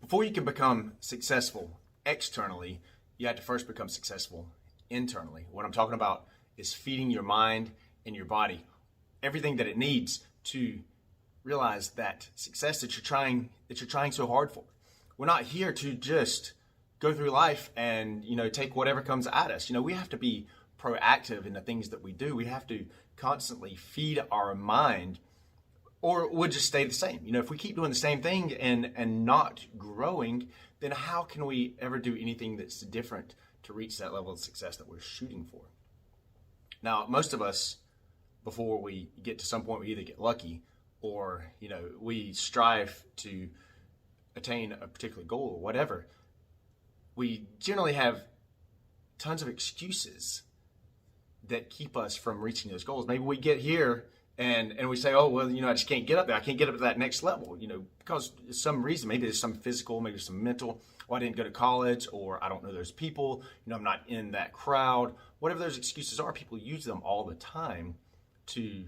Before you can become successful externally, you have to first become successful internally. What I'm talking about is feeding your mind and your body everything that it needs to realize that success that you're trying so hard for. We're not here to just go through life and take whatever comes at us. We have to be proactive in the things that we do. We have to constantly feed our mind, or we'll just stay the same. If we keep doing the same thing and not growing, then how can we ever do anything that's different to reach that level of success that we're shooting for? Now, most of us, before we get to some point, we either get lucky or we strive to attain a particular goal or whatever. We generally have tons of excuses that keep us from reaching those goals. Maybe we get here and we say, oh, well, I just can't get up there. I can't get up to that next level, because of some reason. Maybe there's some physical, maybe there's some mental. Oh, I didn't go to college, or I don't know those people. I'm not in that crowd. Whatever those excuses are, people use them all the time to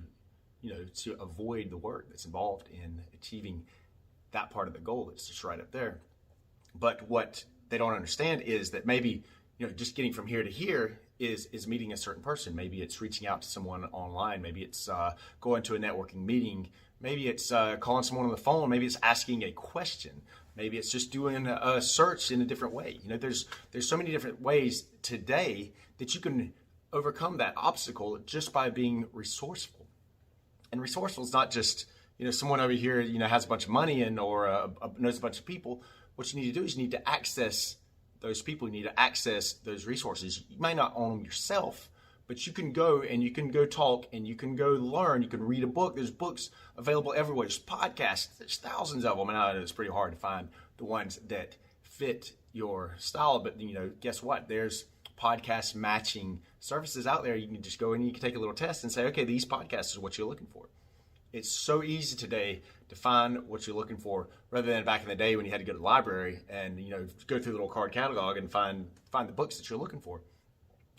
avoid the work that's involved in achieving that part of the goal that's just right up there. But what they don't understand is that maybe, just getting from here to here is meeting a certain person. Maybe it's reaching out to someone online. Maybe it's going to a networking meeting. Maybe it's calling someone on the phone. Maybe it's asking a question. Maybe it's just doing a search in a different way. There's so many different ways today that you can overcome that obstacle just by being resourceful. And resourceful is not just, someone over here, has a bunch of money or knows a bunch of people. What you need to do is you need to access those people. You need to access those resources. You might not own them yourself, but you can go and you can go talk and you can go learn. You can read a book. There's books available everywhere. There's podcasts. There's thousands of them. And I know it's pretty hard to find the ones that fit your style. But, guess what? There's podcast matching services out there. You can just go and you can take a little test and say, okay, these podcasts are what you're looking for. It's so easy today to find what you're looking for, rather than back in the day when you had to go to the library and go through the little card catalog and find the books that you're looking for.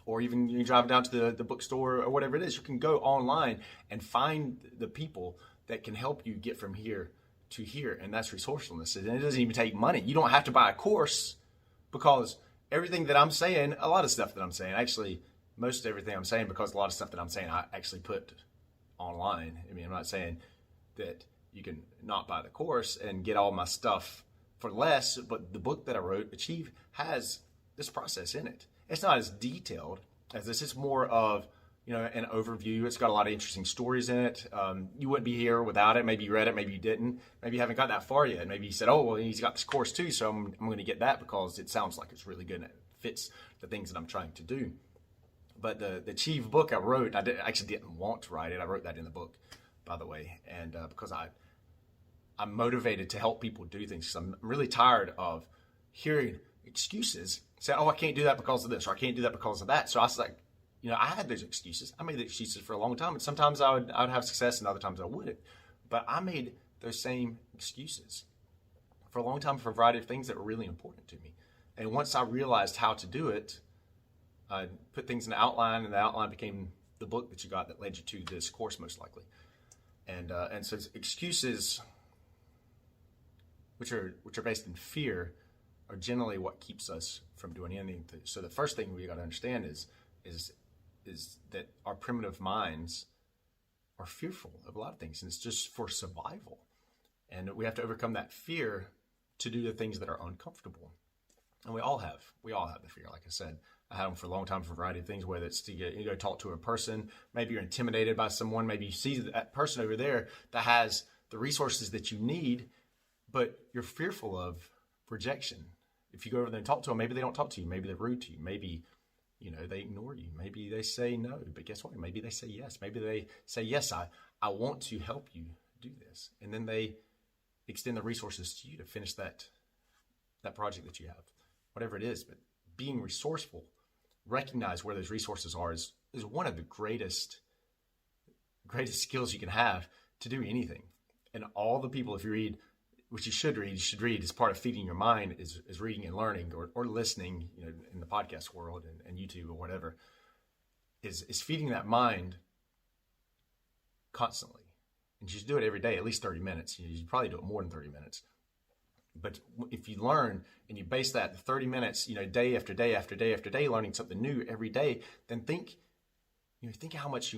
Or even you drive down to the bookstore or whatever it is. You can go online and find the people that can help you get from here to here, and that's resourcefulness. And it doesn't even take money. You don't have to buy a course, because everything that I'm saying, a lot of stuff that I'm saying, actually most everything I'm saying, because a lot of stuff that I'm saying I actually put online. I'm not saying that you can not buy the course and get all my stuff for less, but the book that I wrote, Achieve, has this process in it. It's not as detailed as this. It's more of, an overview. It's got a lot of interesting stories in it. You wouldn't be here without it. Maybe you read it, maybe you didn't. Maybe you haven't got that far yet. Maybe you said, oh, well, he's got this course too, so I'm going to get that because it sounds like it's really good and it fits the things that I'm trying to do. But the Achieve book I wrote, actually didn't want to write it. I wrote that in the book, by the way, and because I'm motivated to help people do things. Because I'm really tired of hearing excuses, say, oh, I can't do that because of this, or I can't do that because of that. So I was like, I had those excuses. I made the excuses for a long time, and sometimes I would have success, and other times I wouldn't. But I made those same excuses for a long time for a variety of things that were really important to me. And once I realized how to do it, I put things in the outline, and the outline became the book that you got that led you to this course, most likely. And so excuses, which are based in fear, are generally what keeps us from doing anything. So the first thing we got to understand is that our primitive minds are fearful of a lot of things, and it's just for survival. And we have to overcome that fear to do the things that are uncomfortable. And we all have the fear, like I said. I had them for a long time for a variety of things, whether it's to go talk to a person, maybe you're intimidated by someone, maybe you see that person over there that has the resources that you need, but you're fearful of rejection. If you go over there and talk to them, maybe they don't talk to you, maybe they're rude to you, maybe they ignore you, maybe they say no, but guess what? Maybe they say yes. Maybe they say, yes, I want to help you do this. And then they extend the resources to you to finish that project that you have, whatever it is. But being resourceful, recognize where those resources are is one of the greatest skills you can have to do anything. And all the people, if you read, which you should read as part of feeding your mind, is reading and learning or listening, in the podcast world and YouTube or whatever, is feeding that mind constantly. And you should do it every day, at least 30 minutes. You probably do it more than 30 minutes. But if you learn and you base that 30 minutes, day after day after day after day, learning something new every day, then think how much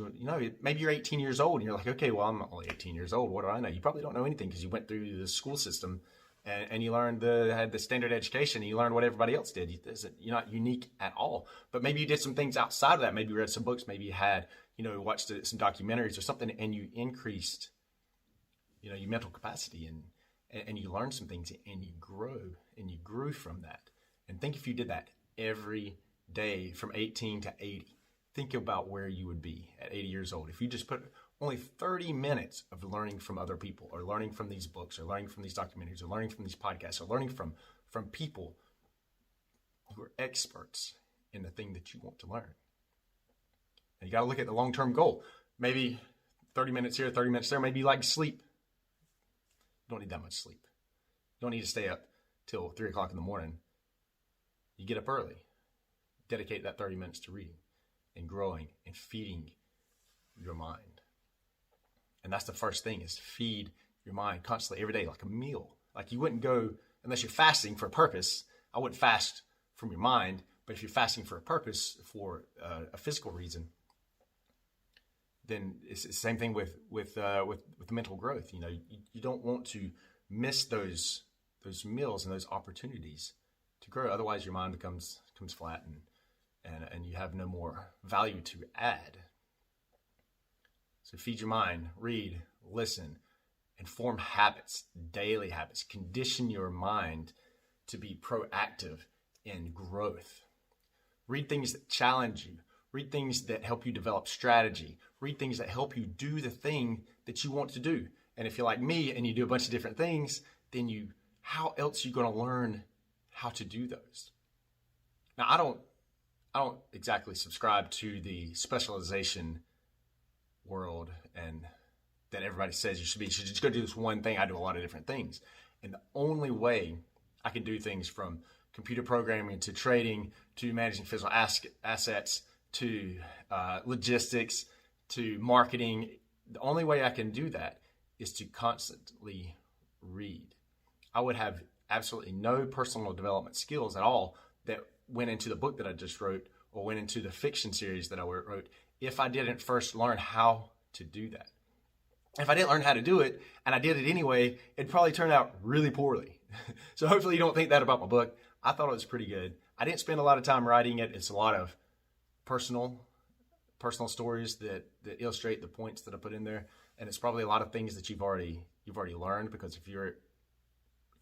maybe you're 18 years old and you're like, okay, well, I'm only 18 years old. What do I know? You probably don't know anything because you went through the school system and you learned had the standard education and you learned what everybody else did. You're not unique at all. But maybe you did some things outside of that. Maybe you read some books. Maybe you had, watched some documentaries or something, and you increased, your mental capacity and you learned some things and you grew from that. And think if you did that every day from 18 to 80, think about where you would be at 80 years old. If you just put only 30 minutes of learning from other people, or learning from these books, or learning from these documentaries, or learning from these podcasts, or learning from people who are experts in the thing that you want to learn. And you got to look at the long-term goal. Maybe 30 minutes here, 30 minutes there. Maybe you like to sleep. You don't need that much sleep. You don't need to stay up till 3 o'clock in the morning. You get up early. Dedicate that 30 minutes to reading and growing and feeding your mind. And that's the first thing, is feed your mind constantly every day, like a meal. Like you wouldn't go, unless you're fasting for a purpose. I wouldn't fast from your mind, but if you're fasting for a purpose, for a physical reason, then it's the same thing with mental growth. You don't want to miss those meals and those opportunities to grow. Otherwise, your mind becomes flat and you have no more value to add. So feed your mind, read, listen, and form habits, daily habits. Condition your mind to be proactive in growth. Read things that challenge you. Read things that help you develop strategy. Read things that help you do the thing that you want to do. And if you're like me and you do a bunch of different things, then how else are you going to learn how to do those? Now, I don't exactly subscribe to the specialization world and that everybody says you should just go do this one thing. I do a lot of different things. And the only way I can do things from computer programming to trading to managing physical assets to logistics to marketing, the only way I can do that is to constantly read. I would have absolutely no personal development skills at all that went into the book that I just wrote or went into the fiction series that I wrote if I didn't first learn how to do that. If I didn't learn how to do it and I did it anyway, it'd probably turn out really poorly. So hopefully you don't think that about my book. I thought it was pretty good. I didn't spend a lot of time writing it. It's a lot of personal stories that illustrate the points that I put in there. And it's probably a lot of things that you've already learned, because if you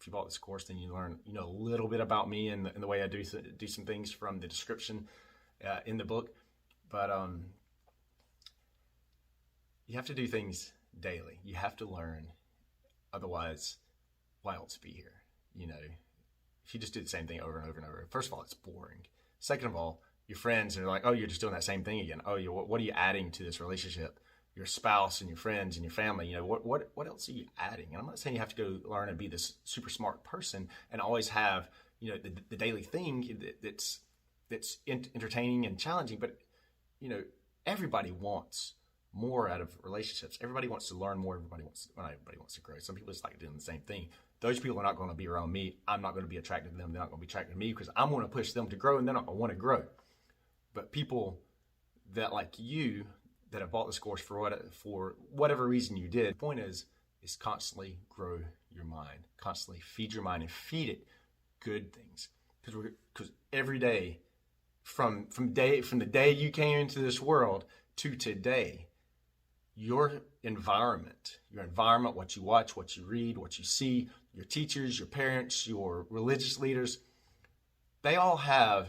bought this course, then you learn a little bit about me and the way I do some things from the description in the book. But you have to do things daily. You have to learn. Otherwise, why else be here? If you just do the same thing over and over and over, first of all, it's boring. Second of all, your friends are like, oh, you're just doing that same thing again. Oh, what are you adding to this relationship? Your spouse and your friends and your family, what else are you adding? And I'm not saying you have to go learn and be this super smart person and always have, the daily thing that's entertaining and challenging. But, everybody wants more out of relationships. Everybody wants to learn more. Everybody wants to grow. Some people just like doing the same thing. Those people are not going to be around me. I'm not going to be attracted to them. They're not going to be attracted to me because I'm going to push them to grow and they're not going to want to grow. But people that like you, that have bought this course for whatever reason you did, the point is constantly grow your mind, constantly feed your mind and feed it good things. Because every day, from the day you came into this world to today, your environment, what you watch, what you read, what you see, your teachers, your parents, your religious leaders, they all have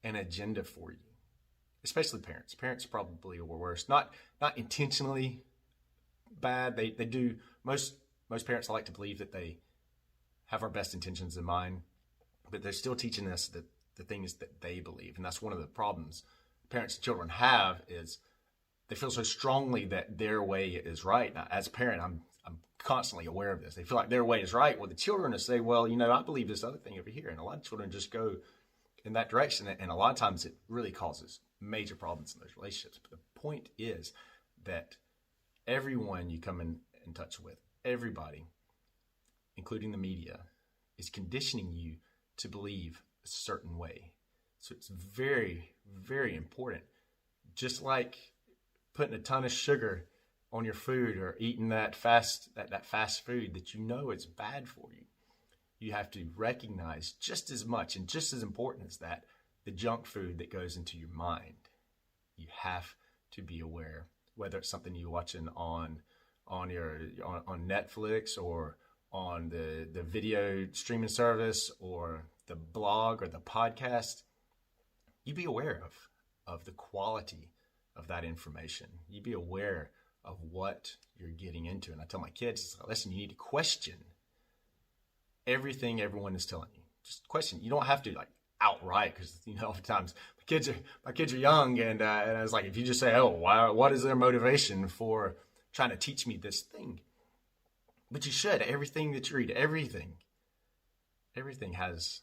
an agenda for you. Especially parents. Parents probably are worse. Not intentionally bad. They do. Most parents like to believe that they have our best intentions in mind, but they're still teaching us that the things that they believe. And that's one of the problems parents and children have, is they feel so strongly that their way is right. Now, as a parent, I'm constantly aware of this. They feel like their way is right. Well, the children will say, well, I believe this other thing over here. And a lot of children just go in that direction. And a lot of times it really causes major problems in those relationships. But the point is that everyone you come in touch with, everybody, including the media, is conditioning you to believe a certain way. So it's very, very important. Just like putting a ton of sugar on your food or eating that fast food that you know is bad for you. You have to recognize just as much and just as important as that, the junk food that goes into your mind. You have to be aware, whether it's something you're watching on Netflix or on the video streaming service or the blog or the podcast. You be aware of the quality of that information. You be aware of what you're getting into. And I tell my kids, listen, you need to question everything everyone is telling you. Just question. You don't have to like outright, because oftentimes my kids are young, and I was like, if you just say, oh, what is their motivation for trying to teach me this thing? But you should. Everything that you read, everything has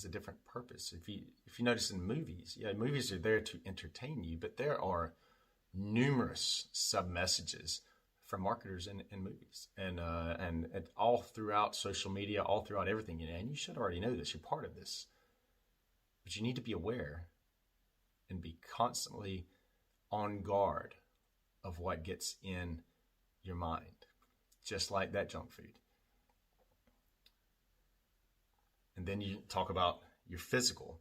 a different purpose. If you notice in movies, movies are there to entertain you, but there are numerous sub messages from marketers in movies, and all throughout social media, all throughout everything. And you should already know this. You're part of this, but you need to be aware and be constantly on guard of what gets in your mind, just like that junk food. And then you talk about your physical.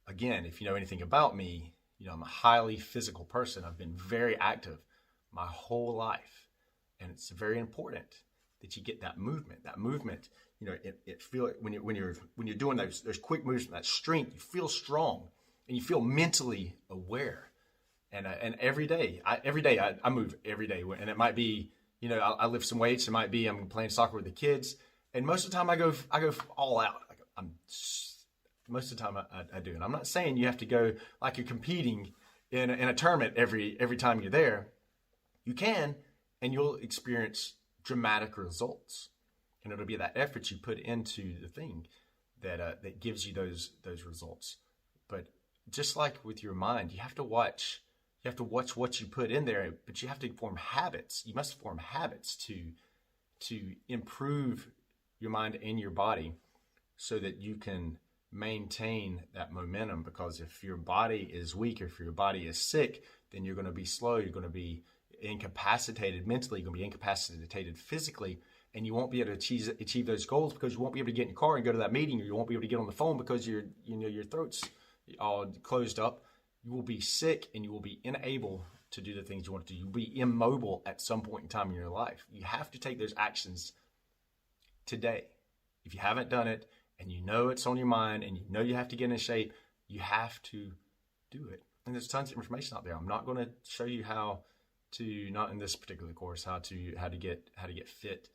Again, if you know anything about me, I'm a highly physical person. I've been very active my whole life. And it's very important that you get that movement. That movement, it feel when you're doing those quick moves, that strength, you feel strong and you feel mentally aware. And every day I move every day. And it might be, I lift some weights. It might be I'm playing soccer with the kids. And most of the time I go all out. Most of the time I do. And I'm not saying you have to go like you're competing in a tournament every time you're there. You can, and you'll experience dramatic results. And it'll be that effort you put into the thing that gives you those results. But just like with your mind, you have to watch what you put in there, but you have to form habits. You must form habits to improve your mind and your body so that you can maintain that momentum. Because if your body is weak, or if your body is sick, then you're going to be slow. You're going to be incapacitated mentally. You're going to be incapacitated physically, and you won't be able to achieve those goals because you won't be able to get in your car and go to that meeting, or you won't be able to get on the phone because your throat's all closed up. You will be sick, and you will be unable to do the things you want to do. You'll be immobile at some point in time in your life. You have to take those actions today. If you haven't done it, and you know it's on your mind, and you know you have to get in shape, you have to do it. And there's tons of information out there. I'm not going to show you how to, not in this particular course, how to get fit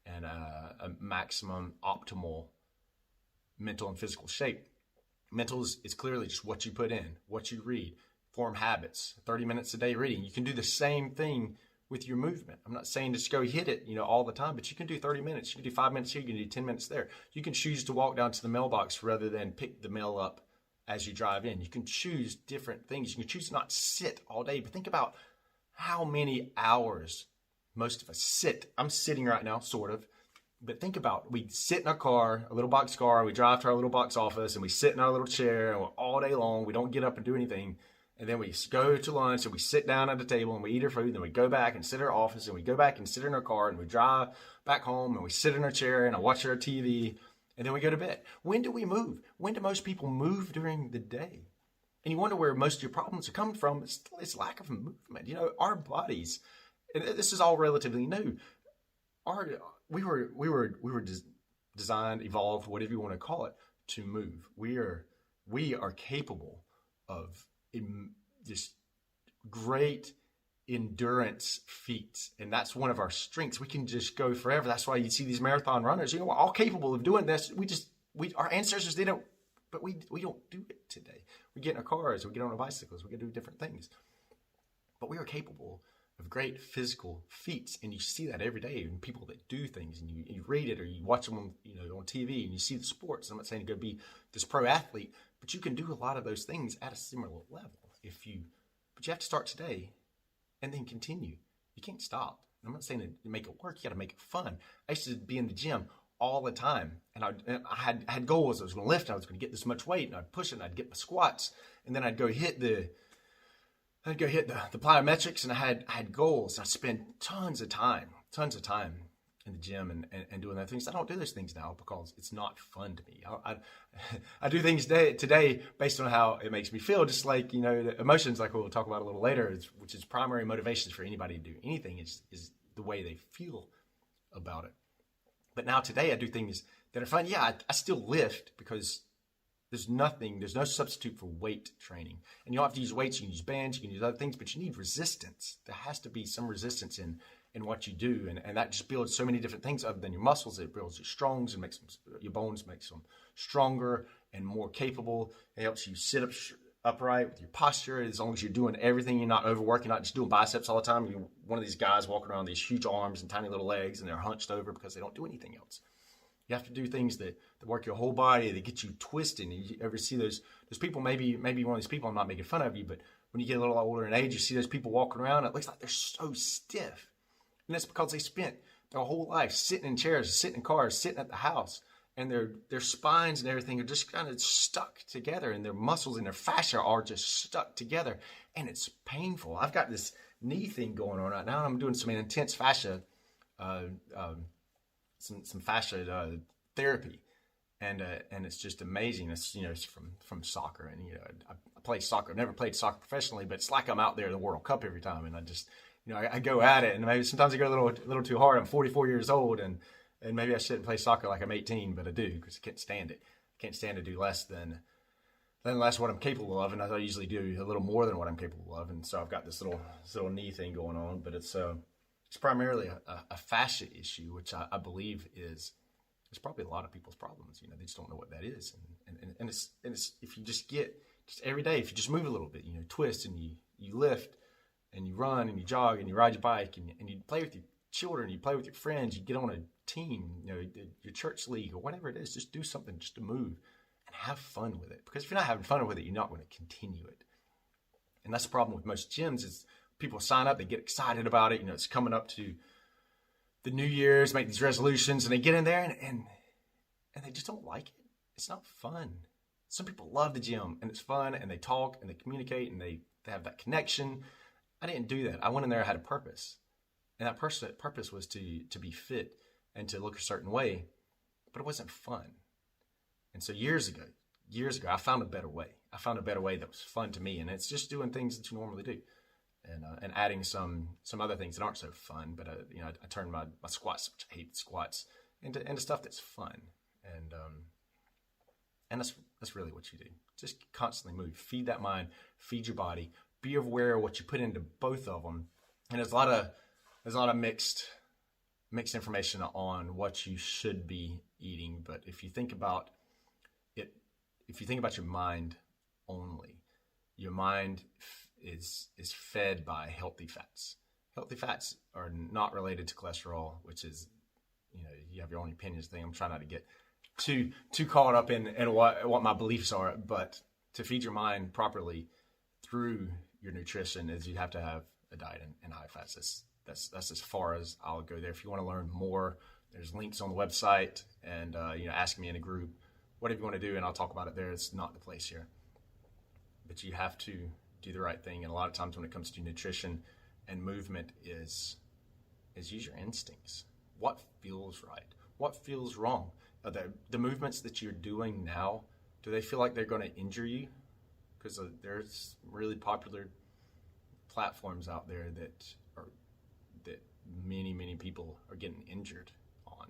and a maximum optimal mental and physical shape. Mental is clearly just what you put in, what you read, form habits, 30 minutes a day reading. You can do the same thing with your movement. I'm not saying just go hit it, all the time, but you can do 30 minutes. You can do 5 minutes here. You can do 10 minutes there. You can choose to walk down to the mailbox rather than pick the mail up as you drive in. You can choose different things. You can choose to not sit all day, but think about how many hours most of us sit. I'm sitting right now, sort of, but think about, we sit in our car, a little box car, we drive to our little box office, and we sit in our little chair, and we're all day long. We don't get up and do anything. And then we go to lunch, and we sit down at the table, and we eat our food, and then we go back and sit in our office, and we go back and sit in our car, and we drive back home, and we sit in our chair, and I watch our TV, and then we go to bed. When do we move? When do most people move during the day? And you wonder where most of your problems are coming from. It's lack of movement. Our bodies, and this is all relatively new. We were designed, evolved, whatever you want to call it, to move. We are capable of just great endurance feats, and that's one of our strengths. We can just go forever. That's why you see these marathon runners. We're all capable of doing this. Our ancestors didn't, but we don't do it today. We get in our cars, we get on our bicycles, we can do different things. But we are capable of great physical feats, and you see that every day in people that do things, and you read it or you watch them on TV, and you see the sports. I'm not saying to go be this pro athlete, but you can do a lot of those things at a similar level but you have to start today and then continue. You can't stop. I'm not saying to make it work. You got to make it fun. I used to be in the gym all the time. And I had goals. I was going to lift. I was going to get this much weight, and I'd push it, and I'd get my squats, and then I'd go hit the plyometrics, and I had goals. I spent tons of time in the gym and doing those things. I don't do those things now because it's not fun to me. I do things today based on how it makes me feel, just like, the emotions, like we'll talk about a little later, which is primary motivations for anybody to do anything is the way they feel about it. But now today I do things that are fun. Yeah, I still lift because there's no substitute for weight training. And you don't have to use weights, you can use bands, you can use other things, but you need resistance. There has to be some resistance in what you do. And that just builds so many different things other than your muscles. It builds your strongs and makes your bones, makes them stronger and more capable. It helps you sit up upright with your posture. As long as you're doing everything, you're not overworking, not just doing biceps all the time. You're one of these guys walking around with these huge arms and tiny little legs, and they're hunched over because they don't do anything else. You have to do things that work your whole body, that get you twisting. And you ever see those people, maybe one of these people, I'm not making fun of you, but when you get a little older in age, you see those people walking around, it looks like they're so stiff. And that's because they spent their whole life sitting in chairs, sitting in cars, sitting at the house. And their spines and everything are just kind of stuck together, and their muscles and their fascia are just stuck together. And it's painful. I've got this knee thing going on right now. I'm doing some intense fascia, some fascia therapy. And it's just amazing. It's, it's from soccer. And, I play soccer. I've never played soccer professionally, but it's like I'm out there in the World Cup every time. And I just, I go at it, and maybe sometimes I go a little too hard. I'm 44 years old, and maybe I shouldn't play soccer like I'm 18, but I do because I can't stand it. I can't stand to do less than what I'm capable of, and I usually do a little more than what I'm capable of. And so I've got this little knee thing going on, but it's primarily a fascia issue, which I believe is probably a lot of people's problems. They just don't know what that is, and it's if you just every day, if you just move a little bit, twist and you lift and you run and you jog and you ride your bike and you play with your children, you play with your friends, you get on a team, your church league or whatever it is, just do something just to move and have fun with it. Because if you're not having fun with it, you're not going to continue it. And that's the problem with most gyms is people sign up, they get excited about it. It's coming up to the New Year's, make these resolutions, and they get in there and they just don't like it. It's not fun. Some people love the gym and it's fun and they talk and they communicate and they have that connection. I didn't do that. I went in there, I had a purpose. And that purpose was to be fit and to look a certain way, but it wasn't fun. And so years ago, I found a better way. I found a better way that was fun to me, and it's just doing things that you normally do, and adding some other things that aren't so fun. But I turned my squats, which I hate squats, into stuff that's fun, and that's really what you do. Just constantly move, feed that mind, feed your body, be aware of what you put into both of them, and there's a lot of mixed information on what you should be eating. But if you think about it, if you think about your mind only, your mind is fed by healthy fats. Healthy fats are not related to cholesterol, which is, you have your own opinions thing. I'm trying not to get too caught up in what my beliefs are, but to feed your mind properly through your nutrition is you have to have a diet and high fats. That's as far as I'll go there. If you want to learn more, there's links on the website, and ask me in a group, whatever you want to do, and I'll talk about it there. It's not the place here, but you have to do the right thing. And a lot of times when it comes to nutrition and movement is use your instincts. What feels right? What feels wrong? Are the movements that you're doing now, do they feel like they're going to injure you? Because there's really popular platforms out there that many people are getting injured on,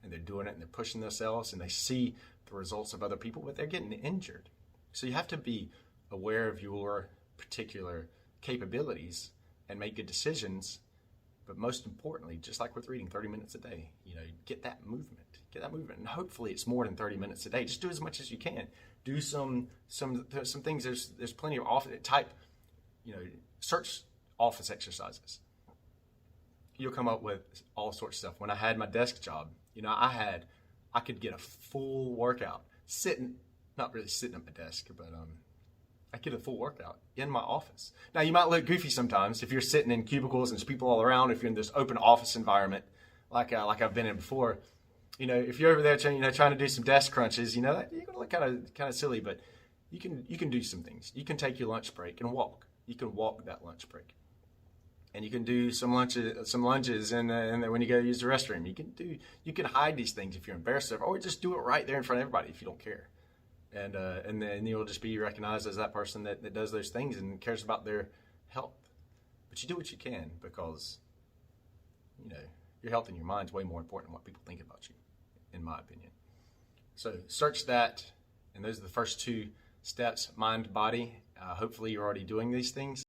and they're doing it and they're pushing themselves and they see the results of other people, but they're getting injured. So you have to be aware of your particular capabilities and make good decisions. But most importantly, just like with reading 30 minutes a day, get that movement, and hopefully it's more than 30 minutes a day. Just do as much as you can. Do some things. There's plenty of office type, search office exercises. You'll come up with all sorts of stuff. When I had my desk job, I could get a full workout not really sitting at my desk, but I get a full workout in my office. Now, you might look goofy sometimes if you're sitting in cubicles and there's people all around. If you're in this open office environment, like I've been in before, If you're over there trying to do some desk crunches, you're gonna look kind of silly, but you can do some things. You can take your lunch break and walk. You can walk that lunch break, and you can do some lunges, and when you go use the restroom, you can hide these things if you're embarrassed of, or just do it right there in front of everybody if you don't care, and then you'll just be recognized as that person that does those things and cares about their health. But you do what you can, because your health and your mind is way more important than what people think about you, in my opinion. So search that, and those are the first two steps: mind, body. Hopefully you're already doing these things.